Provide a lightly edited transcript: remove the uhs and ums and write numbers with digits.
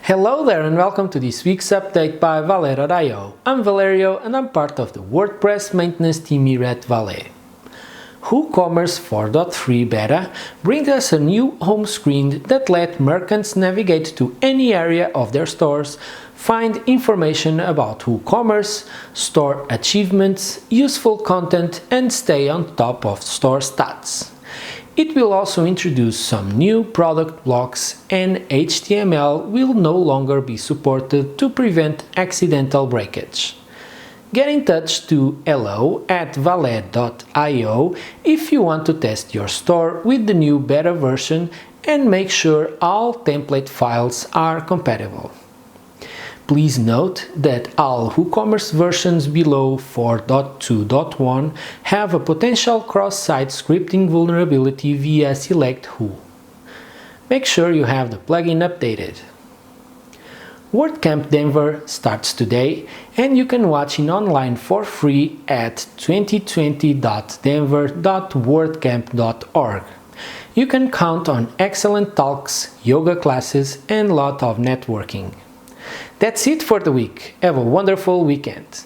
Hello there and welcome to this week's update by Valet.io. I'm Valerio and I'm part of the WordPress Maintenance team here at Valet. WooCommerce 4.3 beta brings us a new home screen that lets merchants navigate to any area of their stores, find information about WooCommerce, store achievements, useful content and stay on top of store stats. It will also introduce some new product blocks, and HTML will no longer be supported to prevent accidental breakage. Get in touch to hello@valet.io if you want to test your store with the new beta version and make sure all template files are compatible. Please note that all WooCommerce versions below 4.2.1 have a potential cross-site scripting vulnerability via SelectWoo. Make sure you have the plugin updated. WordCamp Denver starts today and you can watch it online for free at 2020.denver.wordcamp.org. You can count on excellent talks, yoga classes and a lot of networking. That's it for the week. Have a wonderful weekend.